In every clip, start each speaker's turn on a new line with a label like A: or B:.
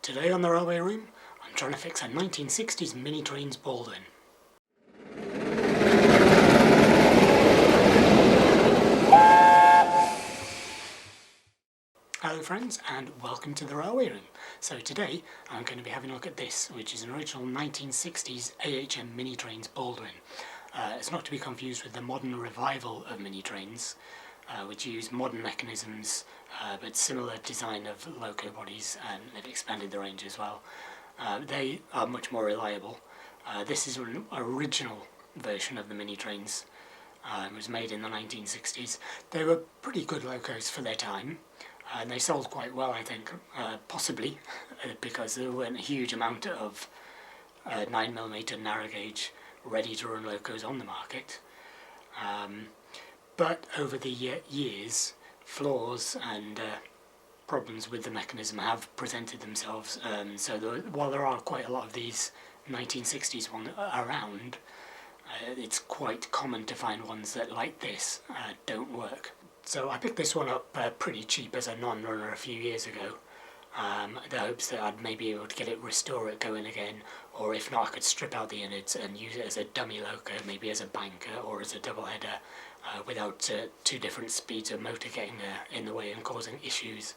A: Today on the Railway Room, I'm trying to fix a 1960s Minitrains Baldwin. Hello friends, and welcome to the Railway Room. So today I'm going to be having a look at this, which is an original 1960s AHM Minitrains Baldwin. It's not to be confused with the modern revival of Minitrains, which use modern mechanisms but similar design of loco bodies, and they've expanded the range as well. They are much more reliable. This is an original version of the Minitrains. It was made in the 1960s. They were pretty good locos for their time, and they sold quite well, I think, possibly because there weren't a huge amount of 9mm narrow gauge ready to run locos on the market. But over the years, flaws and problems with the mechanism have presented themselves, so while there are quite a lot of these 1960s ones around, it's quite common to find ones that, like this, don't work. So I picked this one up pretty cheap as a non-runner a few years ago, in the hopes that I'd maybe be able to restore it going again, or if not I could strip out the innards and use it as a dummy loco, maybe as a banker or as a double header, without two different speeds of motor getting in the way and causing issues.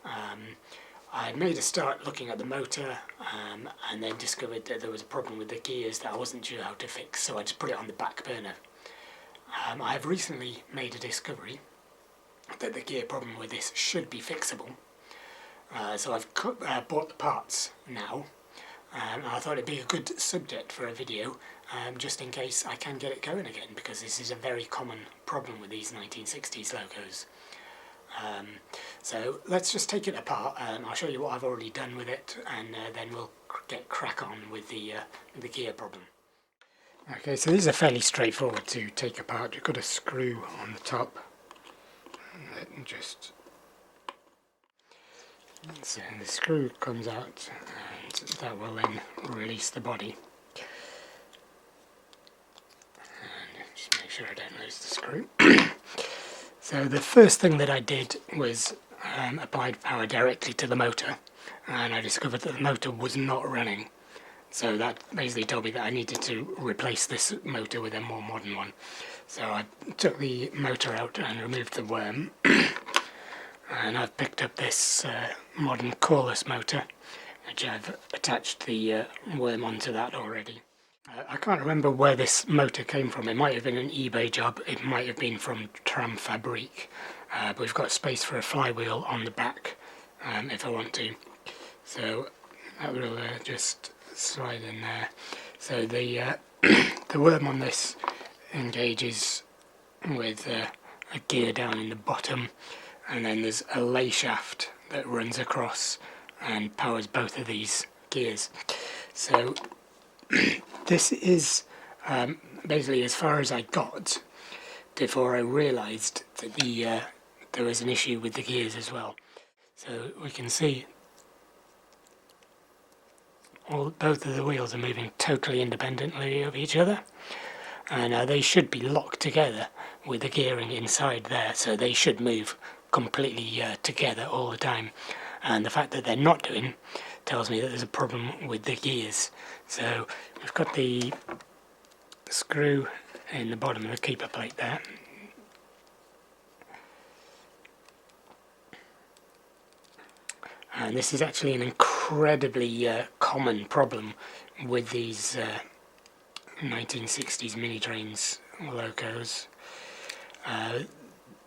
A: I made a start looking at the motor, and then discovered that there was a problem with the gears that I wasn't sure how to fix, so I just put it on the back burner. I have recently made a discovery that the gear problem with this should be fixable. So I've bought the parts now, and I thought it'd be a good subject for a video, just in case I can get it going again, because this is a very common problem with these 1960s locos. So let's just take it apart, and I'll show you what I've already done with it, and then we'll get crack on with the gear problem. Okay, so these are fairly straightforward to take apart. You've got a screw on the top, and just so the screw comes out, and that will then release the body. And just make sure I don't lose the screw. So the first thing that I did was applied power directly to the motor, and I discovered that the motor was not running. So that basically told me that I needed to replace this motor with a more modern one. So I took the motor out and removed the worm, and I've picked up this modern coreless motor, which I've attached the worm onto that already. I can't remember where this motor came from. It might have been an eBay job, it might have been from Tram Fabrique, but we've got space for a flywheel on the back if I want to. So that will just slide in there. So the the worm on this engages with a gear down in the bottom, and then there's a lay shaft that runs across and powers both of these gears. So this is basically as far as I got before I realised that there was an issue with the gears as well. So we can see both of the wheels are moving totally independently of each other, and they should be locked together with the gearing inside there, so they should move completely together all the time. And the fact that they're not doing tells me that there's a problem with the gears. So we've got the screw in the bottom of the keeper plate there. And this is actually an incredibly common problem with these 1960s Minitrains locos.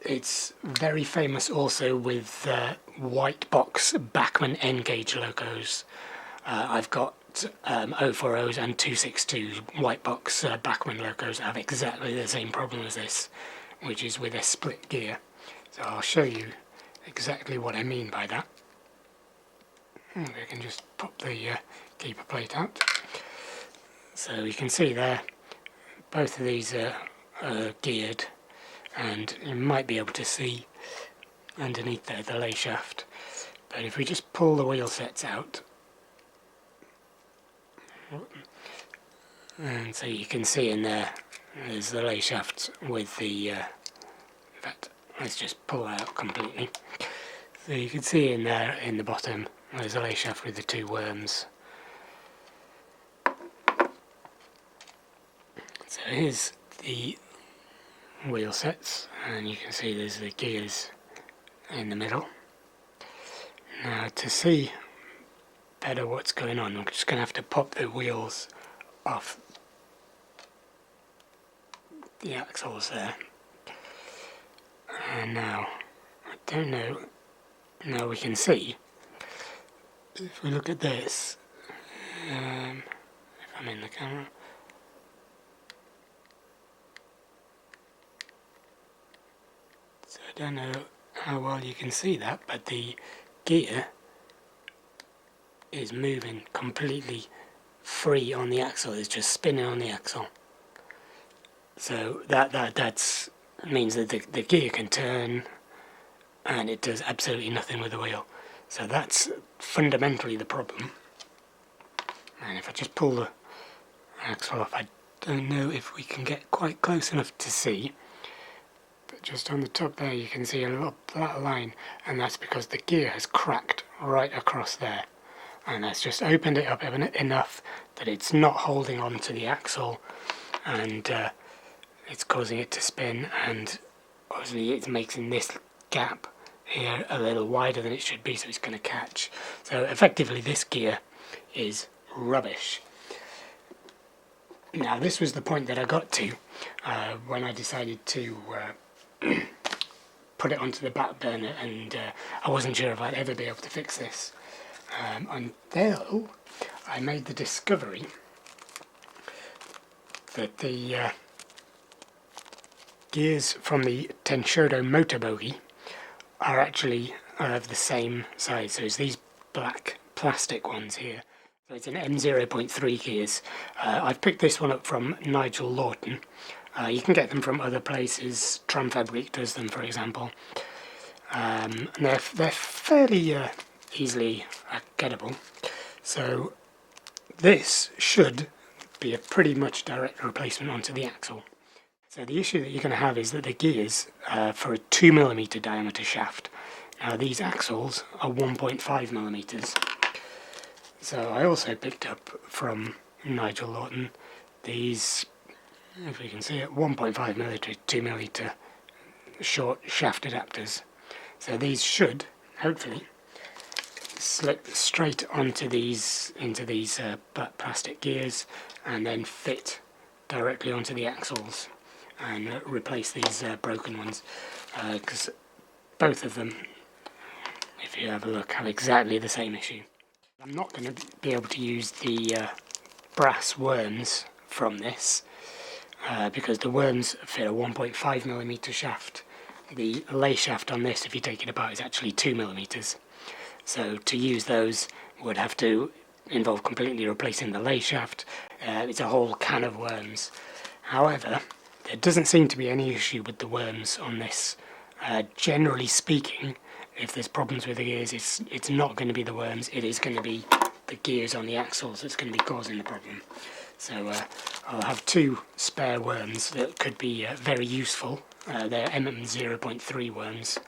A: It's very famous also with white box Bachmann N-gauge locos. I've got 040s and 262 white box Bachmann locos have exactly the same problem as this, which is with a split gear. So I'll show you exactly what I mean by that. And we can just pop the keeper plate out. So you can see there, both of these are geared, and you might be able to see underneath there the lay shaft. But if we just pull the wheel sets out, and so you can see in there's the lay shaft with the in fact, let's just pull that out completely. So you can see in there in the bottom There's a lay shaft with the two worms. So here's the wheel sets, and you can see there's the gears in the middle. Now to see better what's going on, I'm just going to have to pop the wheels off the axles there. And now, I don't know, now we can see, if we look at this, if I'm in the camera, so I don't know how well you can see that, but the gear is moving completely free on the axle. It's just spinning on the axle. So that's means that the gear can turn, and it does absolutely nothing with the wheel. So that's fundamentally the problem. And if I just pull the axle off, I don't know if we can get quite close enough to see, but just on the top there you can see a little flat line, and that's because the gear has cracked right across there, and that's just opened it up enough that it's not holding on to the axle, and it's causing it to spin, and obviously it's making this gap here a little wider than it should be, so it's going to catch. So effectively this gear is rubbish. Now this was the point that I got to when I decided to put it onto the back burner, and I wasn't sure if I'd ever be able to fix this until I made the discovery that the gears from the Tenshodo motor bogie are actually of the same size. So it's these black plastic ones here. So it's an M0.3 gears. I've picked this one up from Nigel Lawton. You can get them from other places. Tramfabric does them, for example. And they're fairly easily gettable. So this should be a pretty much direct replacement onto the axle. So the issue that you're going to have is that the gears for a 2mm diameter shaft. Now these axles are 1.5mm. So I also picked up from Nigel Lawton these, if we can see it, 1.5mm, 2mm short shaft adapters. So these should, hopefully, slip straight onto these, into these black plastic gears, and then fit directly onto the axles and replace these broken ones, because both of them, if you have a look, have exactly the same issue. I'm not going to be able to use the brass worms from this because the worms fit a 1.5mm shaft. The lay shaft on this, if you take it apart, is actually 2mm. So to use those would have to involve completely replacing the lay shaft. It's a whole can of worms. However, there doesn't seem to be any issue with the worms on this. Generally speaking, if there's problems with the gears, it's not going to be the worms, it is going to be the gears on the axles that's going to be causing the problem. So I'll have two spare worms that could be very useful. They're MM0.3 worms.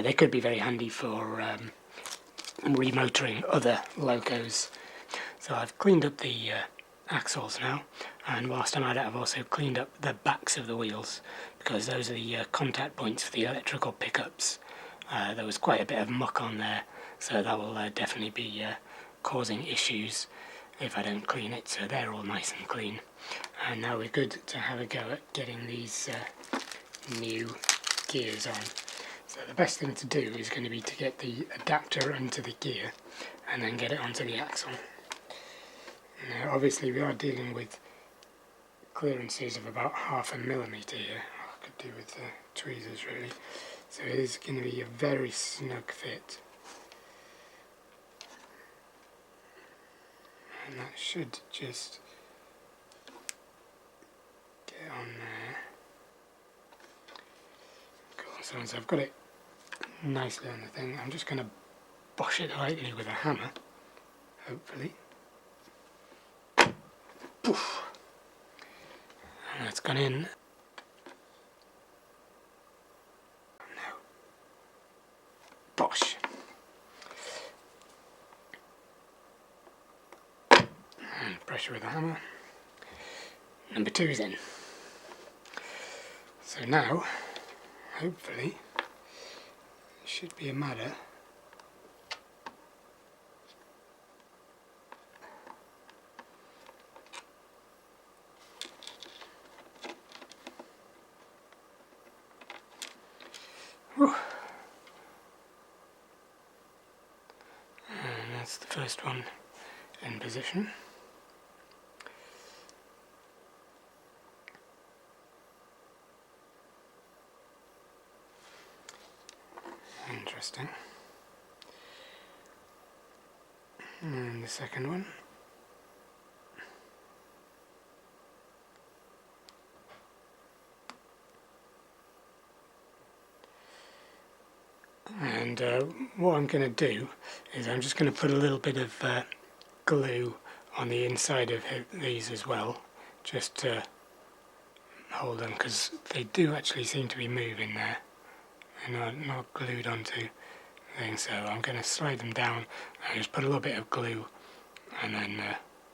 A: They could be very handy for remotoring other locos. So I've cleaned up the axles now, and whilst I'm at it I've also cleaned up the backs of the wheels, because those are the contact points for the electrical pickups. There was quite a bit of muck on there, so that will definitely be causing issues if I don't clean it, so they're all nice and clean. And now we're good to have a go at getting these new gears on. So the best thing to do is going to be to get the adapter into the gear and then get it onto the axle. Now obviously we are dealing with clearances of about 0.5 millimetre here. I could do with tweezers really. So it is going to be a very snug fit. And that should just get on there. Cool, so I've got it nicely on the thing. I'm just going to bosh it lightly with a hammer, hopefully. Poof. And that's gone in. Now, bosh. pressure with a hammer. Number 2 is in. So now, hopefully, it should be a matter and that's the first one in position. Interesting. And the second one. And what I'm going to do is I'm just going to put a little bit of glue on the inside of these as well, just to hold them, because they do actually seem to be moving there. They're not glued onto things, so I'm going to slide them down and just put a little bit of glue and then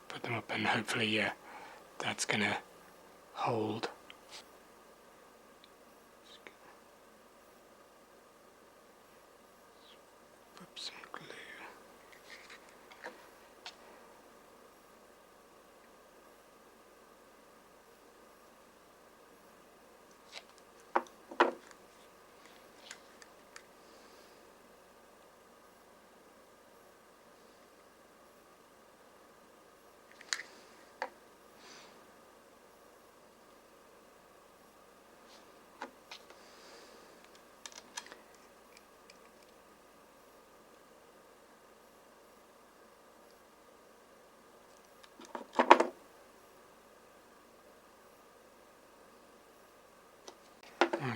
A: put them up, and hopefully that's going to hold. Put some glue.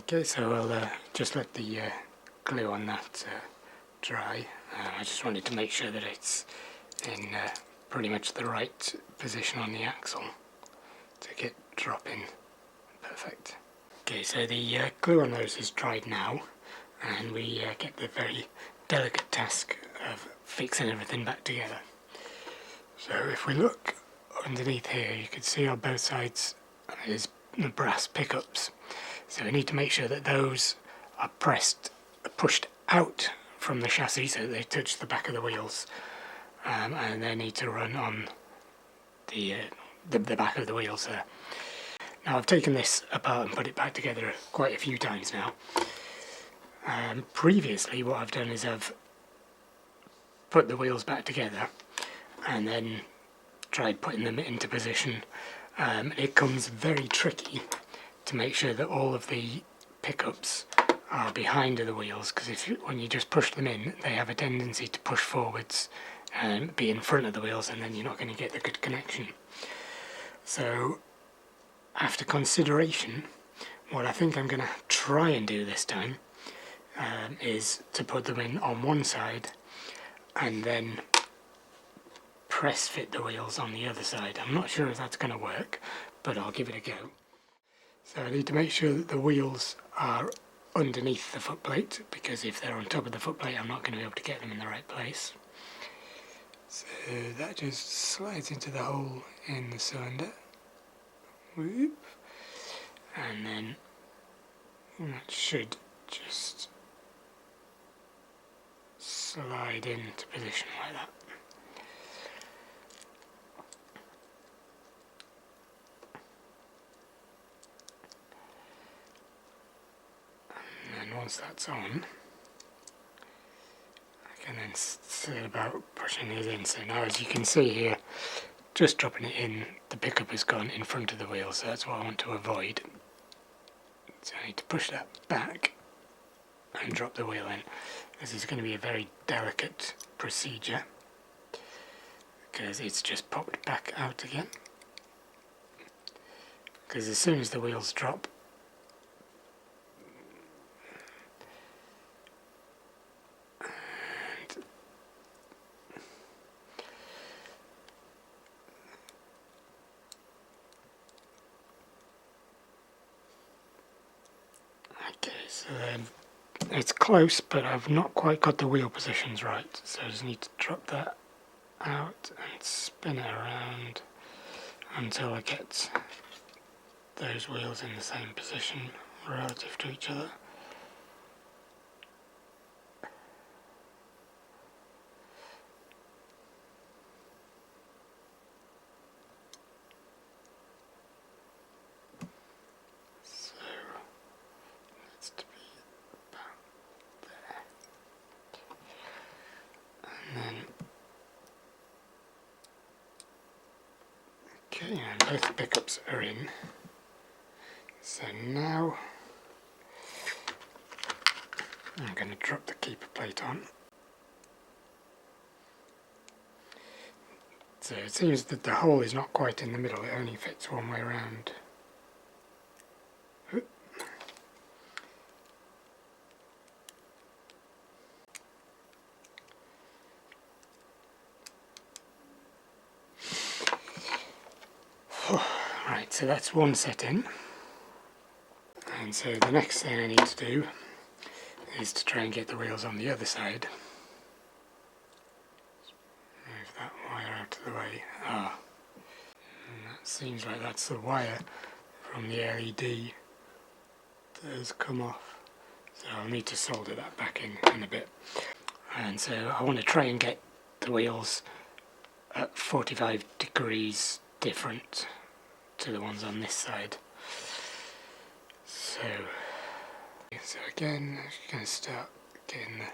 A: Okay, so I'll just let the glue on that dry. I just wanted to make sure that it's in pretty much the right position on the axle to get dropping perfect. Okay, so the glue on those is dried now, and we get the very delicate task of fixing everything back together. So if we look underneath here, you can see on both sides is the brass pickups. So we need to make sure that those are pushed out from the chassis so that they touch the back of the wheels, and they need to run on the back of the wheels there. Now I've taken this apart and put it back together quite a few times now. Previously what I've done is I've put the wheels back together and then tried putting them into position. It comes very tricky to make sure that all of the pickups are behind the wheels, because when you just push them in, they have a tendency to push forwards and be in front of the wheels, and then you're not going to get the good connection. So after consideration, what I think I'm going to try and do this time is to put them in on one side and then press fit the wheels on the other side. I'm not sure if that's going to work, but I'll give it a go. So I need to make sure that the wheels are underneath the footplate, because if they're on top of the footplate I'm not going to be able to get them in the right place. So that just slides into the hole in the cylinder. Whoop. And then that should just slide into position like that. And once that's on, I can then see about pushing these in. So now, as you can see here, just dropping it in, the pickup has gone in front of the wheel, so that's what I want to avoid. So I need to push that back and drop the wheel in. This is going to be a very delicate procedure because it's just popped back out again. Because as soon as the wheels drop, okay, so then it's close, but I've not quite got the wheel positions right, so I just need to drop that out and spin it around until I get those wheels in the same position relative to each other. So needs to be about there. And then okay, and both pickups are in. So now I'm going to drop the keeper plate on. So it seems that the hole is not quite in the middle, it only fits one way around. Right, so that's one set in. And so the next thing I need to do is to try and get the wheels on the other side. Move that wire out of the way. Ah, and that seems like that's the wire from the LED that has come off. So I'll need to solder that back in a bit. And so I want to try and get the wheels at 45 degrees different to the ones on this side. So again, I'm going to start getting the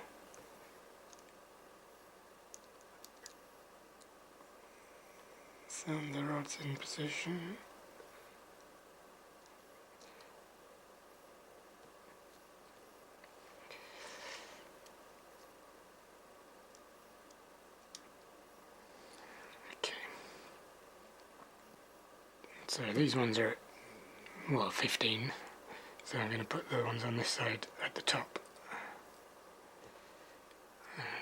A: cylinder rods in position. Okay. So these ones are, well, 15. So I'm going to put the ones on this side at the top.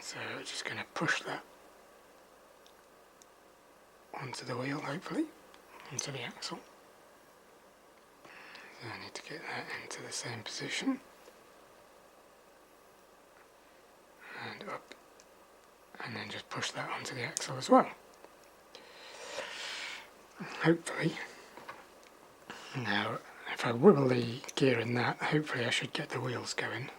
A: So I'm just going to push that onto the wheel, hopefully, onto the axle. So I need to get that into the same position. And up. And then just push that onto the axle as well. Hopefully. Now, if I wiggle the gear in that, hopefully I should get the wheels going.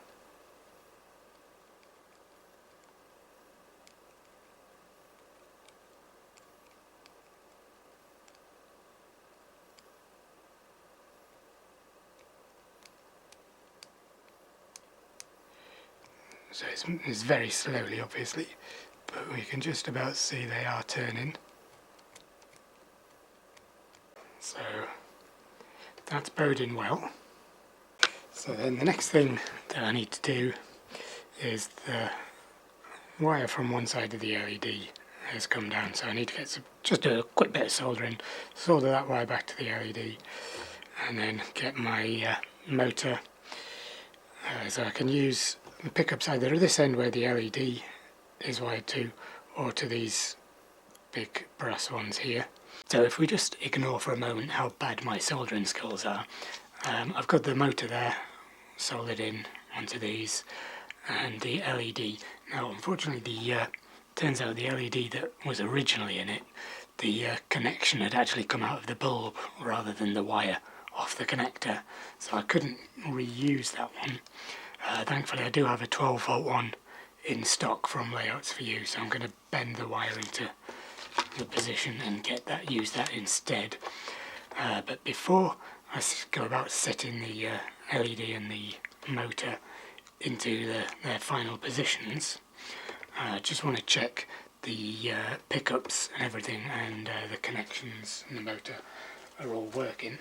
A: So it's very slowly, obviously, but we can just about see they are turning. So that's boding well. So then the next thing that I need to do is the wire from one side of the LED has come down, so I need to get just do a quick bit of soldering, solder that wire back to the LED, and then get my motor so I can use the pickups either at this end where the LED is wired to, or to these big brass ones here. So if we just ignore for a moment how bad my soldering skills are, I've got the motor there soldered in onto these and the LED. Now unfortunately turns out the LED that was originally in it, the connection had actually come out of the bulb rather than the wire off the connector, so I couldn't reuse that one. Thankfully I do have a 12 volt one in stock from Layouts for You, so I'm going to bend the wire into the position and use that instead. But before I go about setting the LED and the motor into their final positions, I just want to check the pickups and everything, and the connections and the motor are all working.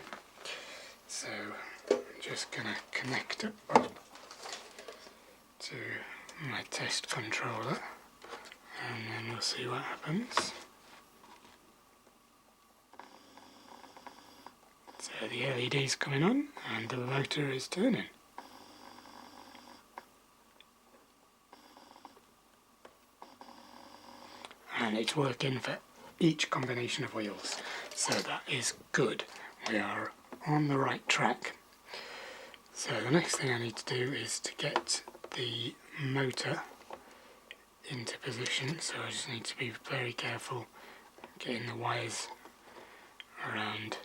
A: So I'm just going to connect it up to my test controller, and then we'll see what happens. So the LED is coming on and the motor is turning. And it's working for each combination of wheels, so that is good. We are on the right track. So the next thing I need to do is to get the motor into position, so I just need to be very careful getting the wires around.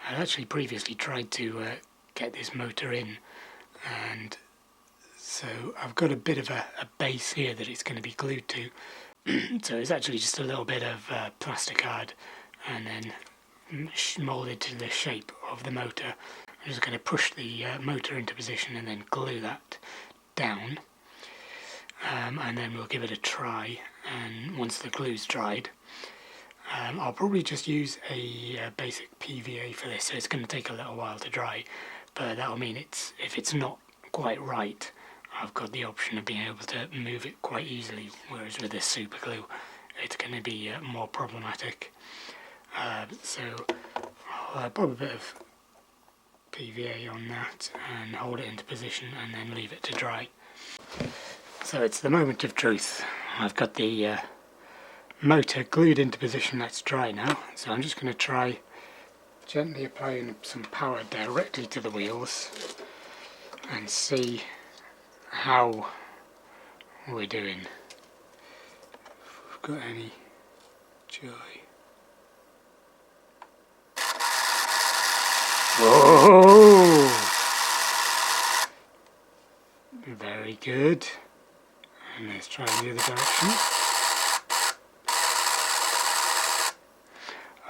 A: I actually previously tried to get this motor in, and so I've got a bit of a base here that it's going to be glued to. So it's actually just a little bit of plastic card and then moulded to the shape of the motor. I'm just going to push the motor into position and then glue that down, and then we'll give it a try, and once the glue's dried I'll probably just use a basic PVA for this, so it's going to take a little while to dry, but that'll mean if it's not quite right, I've got the option of being able to move it quite easily, whereas with this super glue it's going to be more problematic. So I'll put a bit of PVA on that and hold it into position and then leave it to dry. So it's the moment of truth. I've got the motor glued into position. That's dry now, so I'm just going to try gently applying some power directly to the wheels and see how we're doing. If we've got any joy. Oh! Very good. And let's try the other direction.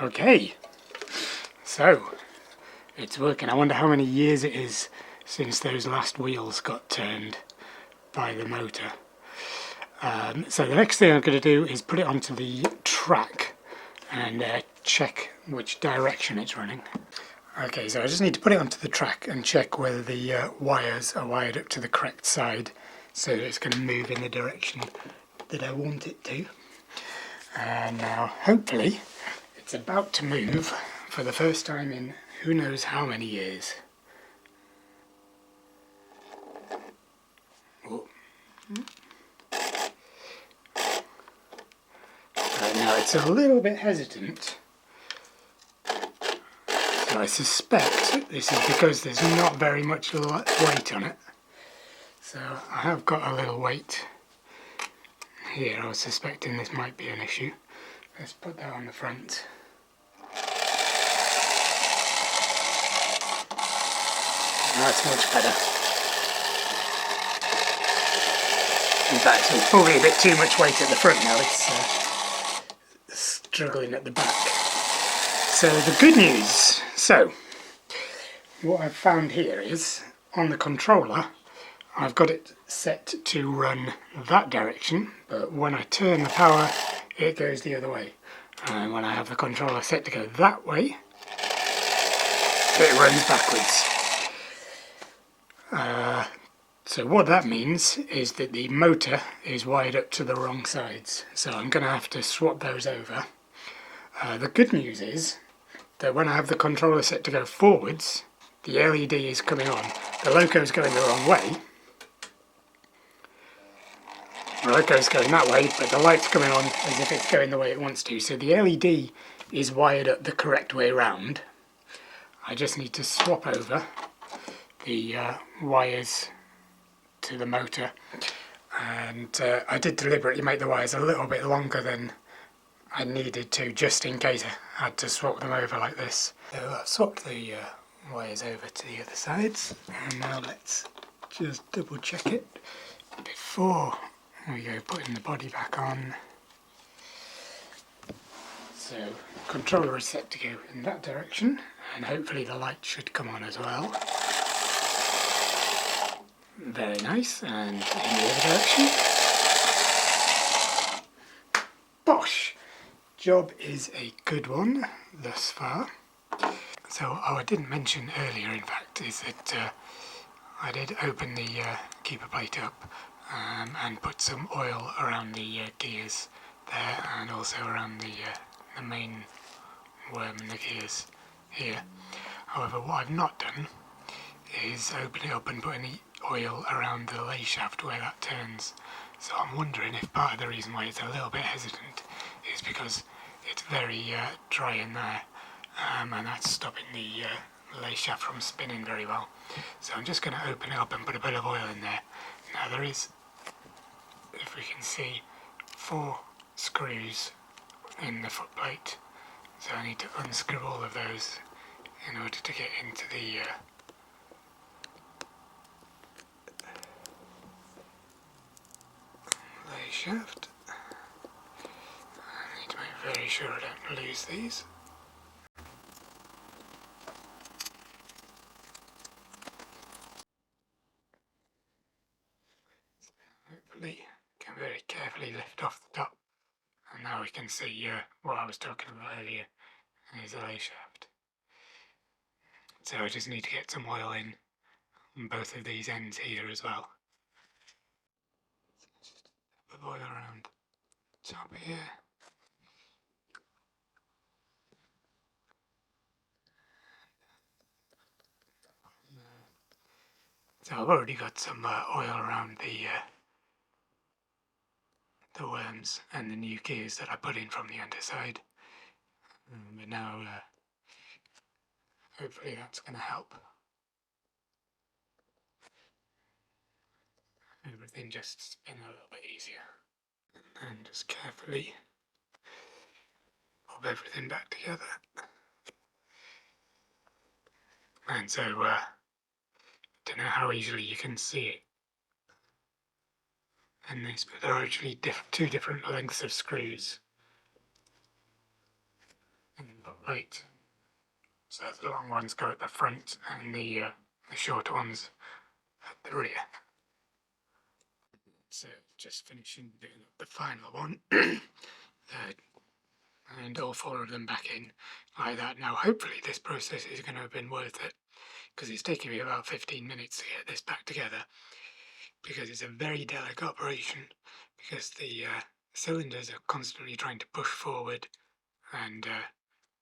A: Okay, so it's working. I wonder how many years it is since those last wheels got turned by the motor. So the next thing I'm going to do is put it onto the track and check which direction it's running. Okay, so I just need to put it onto the track and check whether the wires are wired up to the correct side so that it's going to move in the direction that I want it to. And now hopefully it's about to move for the first time in who knows how many years. Oh. Right, now it's a little bit hesitant. So I suspect this is because there's not very much weight on it. So I have got a little weight here. I was suspecting this might be an issue. Let's put that on the front. That's much better. In fact, there's probably a bit too much weight at the front now. It's struggling at the back. So the good news. So what I've found here is on the controller I've got it set to run that direction, but when I turn the power it goes the other way, and when I have the controller set to go that way it runs backwards. So what that means is that the motor is wired up to the wrong sides, so I'm going to have to swap those over. The good news is that when I have the controller set to go forwards, the LED is coming on. The loco is going the wrong way. The loco is going that way, but the light's coming on as if it's going the way it wants to. So the LED is wired up the correct way round. I just need to swap over the wires to the motor, and I did deliberately make the wires a little bit longer than I needed to, just in case I had to swap them over like this. So I've swapped the wires over to the other sides, and now let's just double check it before we go putting the body back on. So the controller is set to go in that direction, and hopefully the light should come on as well. Very nice, and in the other direction. Bosh! Job is a good one thus far. So, I didn't mention earlier, in fact, is that I did open the keeper plate up and put some oil around the gears there, and also around the main worm and the gears here. However, what I've not done is open it up and put any oil around the lay shaft where that turns. So I'm wondering if part of the reason why it's a little bit hesitant is because it's very dry in there, and that's stopping the lay shaft from spinning very well. So I'm just going to open it up and put a bit of oil in there. Now there is, if we can see, 4 screws in the foot plate. So I need to unscrew all of those in order to get into the lay shaft. I need to make very sure I don't lose these. Hopefully can very carefully lift off the top, and now we can see what I was talking about earlier is the lay shaft. So I just need to get some oil in on both of these ends here as well. So just a bit of oil around the top here. So I've already got some oil around the worms and the new gears that I put in from the underside. But now hopefully that's going to help everything just spin a little bit easier. And just carefully pop everything back together. And so I don't know how easily you can see it in this, but there are actually two different lengths of screws. Right. So the long ones go at the front and the shorter ones at the rear. So just finishing doing the final one. And all four of them back in like that. Now hopefully this process is going to have been worth it, because it's taken me about 15 minutes to get this back together, because it's a very delicate operation, because the cylinders are constantly trying to push forward and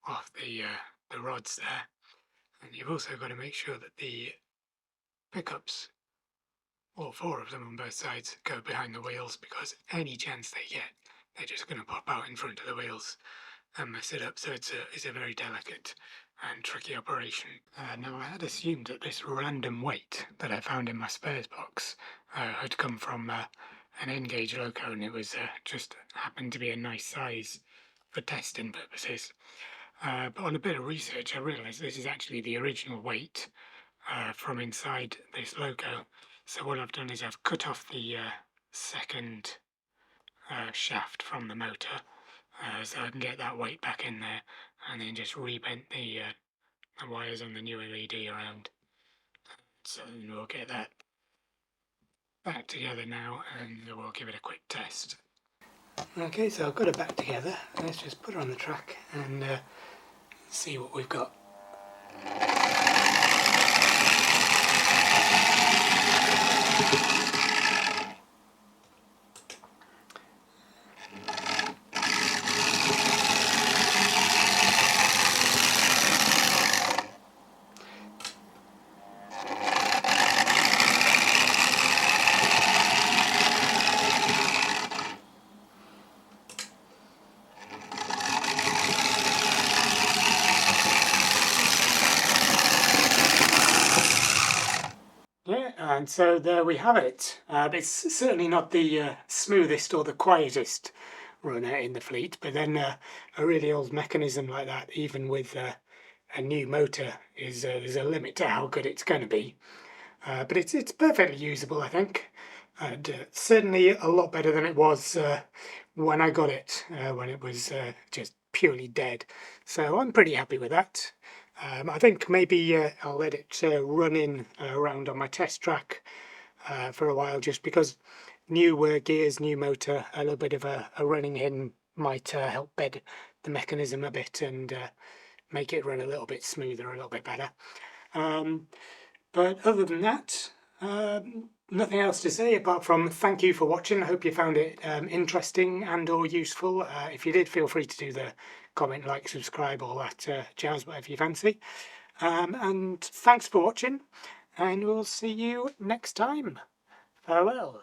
A: off the rods there, and you've also got to make sure that the pickups, all four of them on both sides, go behind the wheels, because any chance they get, they're just going to pop out in front of the wheels and mess it up. So it's a very delicate and tricky operation. Now I had assumed that this random weight that I found in my spares box had come from an N-gauge loco, and it was just happened to be a nice size for testing purposes. But on a bit of research I realised this is actually the original weight from inside this loco. So what I've done is I've cut off the second shaft from the motor, so I can get that weight back in there, and then just rebent the wires on the new LED around. So we'll get that back together now, and we'll give it a quick test. Okay, so I've got it back together. Let's just put it on the track and see what we've got. Yeah, and so there we have it. It's certainly not the smoothest or the quietest runner in the fleet, but then a really old mechanism like that, even with a new motor, is there's a limit to how good it's going to be. But it's perfectly usable, I think, and certainly a lot better than it was when I got it, when it was just purely dead. So I'm pretty happy with that. I think maybe I'll let it run in around on my test track for a while, just because new gears, new motor, a little bit of a running in might help bed the mechanism a bit and make it run a little bit smoother, a little bit better. But other than that, nothing else to say apart from thank you for watching. I hope you found it interesting and or useful. If you did, feel free to do the comment, like, subscribe, all that jazz, whatever you fancy. And thanks for watching, and we'll see you next time. Farewell.